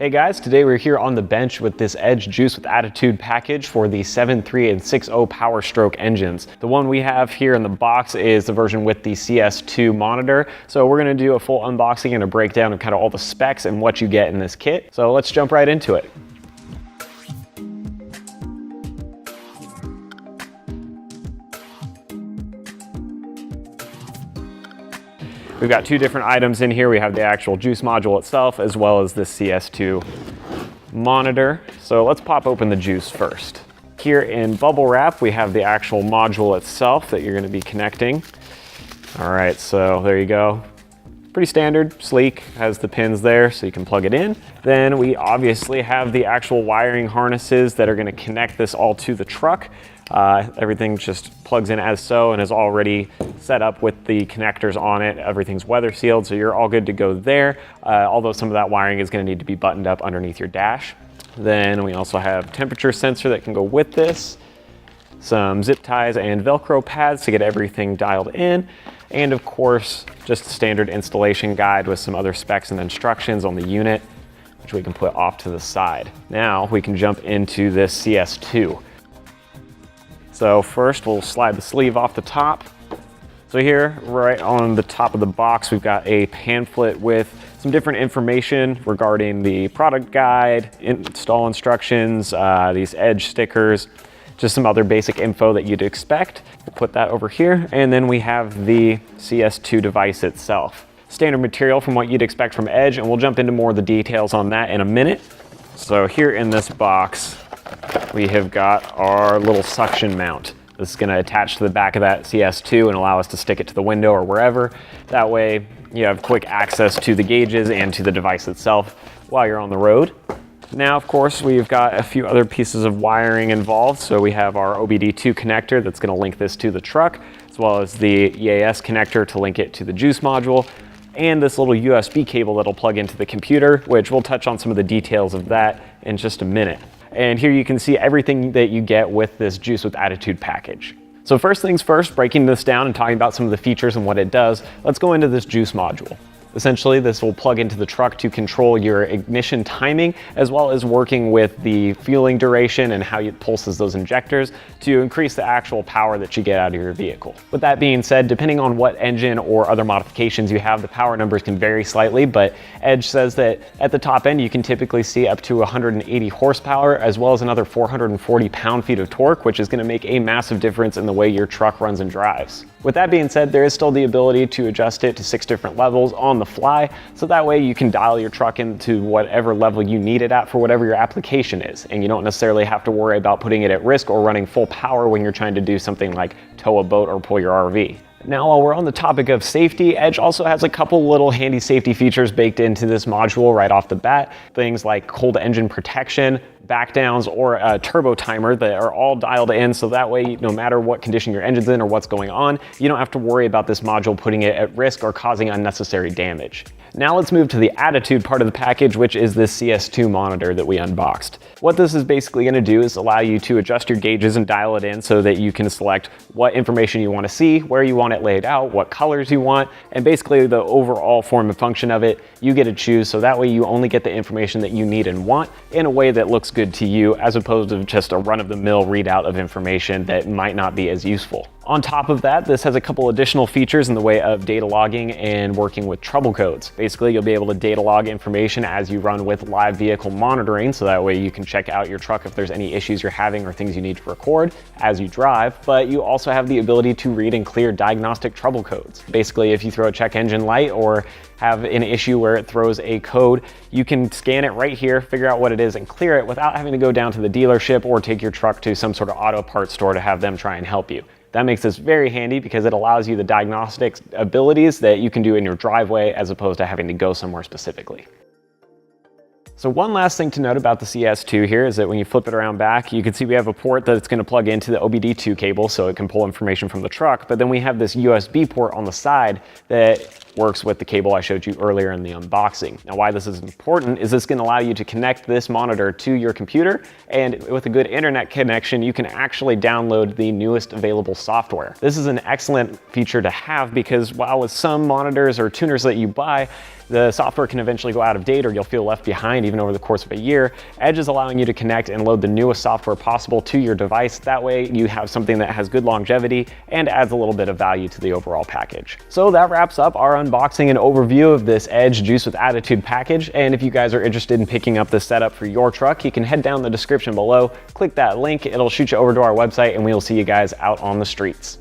Hey guys, today we're here on the bench with this Edge Juice with Attitude package for the 7.3 and 6.0 Power Stroke engines. The one we have here in the box is the version with the CS2 monitor. So we're gonna do a full unboxing and a breakdown of kind of all the specs and what you get in this kit. So let's jump right into it. We've got two different items in here. We have the actual juice module itself as well as the CS2 monitor. So let's pop open the juice first. Here in bubble wrap, we have the actual module itself that you're going to be connecting. All right, so there you go. Pretty standard, sleek, has the pins there so you can plug it in. Then we obviously have the actual wiring harnesses that are going to connect this all to the truck. Everything just plugs in as so and is already set up with the connectors on it. Everything's weather sealed, so you're all good to go there. Although some of that wiring is going to need to be buttoned up underneath your dash. Then we also have temperature sensor that can go with this, some zip ties and Velcro pads to get everything dialed in, and of course, just a standard installation guide with some other specs and instructions on the unit, which we can put off to the side. Now we can jump into this CS2. So first we'll slide the sleeve off the top. So here, right on the top of the box, we've got a pamphlet with some different information regarding the product guide, install instructions, these Edge stickers, just some other basic info that you'd expect. We'll put that over here. And then we have the CS2 device itself. Standard material from what you'd expect from Edge, and we'll jump into more of the details on that in a minute. So here in this box, we have got our little suction mount. This is going to attach to the back of that CS2 and allow us to stick it to the window or wherever. That way you have quick access to the gauges and to the device itself while you're on the road. Now, of course, we've got a few other pieces of wiring involved. So we have our OBD2 connector that's going to link this to the truck, as well as the EAS connector to link it to the juice module, and this little USB cable that'll plug into the computer, which we'll touch on some of the details of that in just a minute. And here you can see everything that you get with this Juice with Attitude package. So first things first, breaking this down and talking about some of the features and what it does, let's go into this juice module. Essentially, this will plug into the truck to control your ignition timing, as well as working with the fueling duration and how it pulses those injectors to increase the actual power that you get out of your vehicle. With that being said, depending on what engine or other modifications you have, the power numbers can vary slightly, but Edge says that at the top end, you can typically see up to 180 horsepower, as well as another 440 pound-feet of torque, which is going to make a massive difference in the way your truck runs and drives. With that being said, there is still the ability to adjust it to 6 different levels on the fly, so that way you can dial your truck into whatever level you need it at for whatever your application is, and you don't necessarily have to worry about putting it at risk or running full power when you're trying to do something like tow a boat or pull your RV. Now, while we're on the topic of safety, Edge also has a couple little handy safety features baked into this module right off the bat. Things like cold engine protection, back downs, or a turbo timer that are all dialed in, so that way, no matter what condition your engine's in or what's going on, you don't have to worry about this module putting it at risk or causing unnecessary damage. Now let's move to the Attitude part of the package, which is this CS2 monitor that we unboxed. What this is basically going to do is allow you to adjust your gauges and dial it in so that you can select what information you want to see, where you want it laid out, what colors you want, and basically the overall form and function of it, you get to choose, so that way you only get the information that you need and want in a way that looks good to you, as opposed to just a run-of-the-mill readout of information that might not be as useful. On top of that, this has a couple additional features in the way of data logging and working with trouble codes. Basically, you'll be able to data log information as you run with live vehicle monitoring, so that way you can check out your truck if there's any issues you're having or things you need to record as you drive, but you also have the ability to read and clear diagnostic trouble codes. Basically, if you throw a check engine light or have an issue where it throws a code, you can scan it right here, figure out what it is, and clear it without having to go down to the dealership or take your truck to some sort of auto parts store to have them try and help you. That makes this very handy because it allows you the diagnostics abilities that you can do in your driveway as opposed to having to go somewhere specifically. So one last thing to note about the CS2 here is that when you flip it around back, you can see we have a port that it's going to plug into the OBD2 cable so it can pull information from the truck, but then we have this USB port on the side that works with the cable I showed you earlier in the unboxing. Now, why this is important is it's going to allow you to connect this monitor to your computer, and with a good internet connection, you can actually download the newest available software. This is an excellent feature to have because while with some monitors or tuners that you buy, The software can eventually go out of date or you'll feel left behind even over the course of a year. Edge is allowing you to connect and load the newest software possible to your device. That way you have something that has good longevity and adds a little bit of value to the overall package. So that wraps up our unboxing and overview of this Edge Juice with Attitude package. And if you guys are interested in picking up this setup for your truck, you can head down the description below, click that link, it'll shoot you over to our website, and we'll see you guys out on the streets.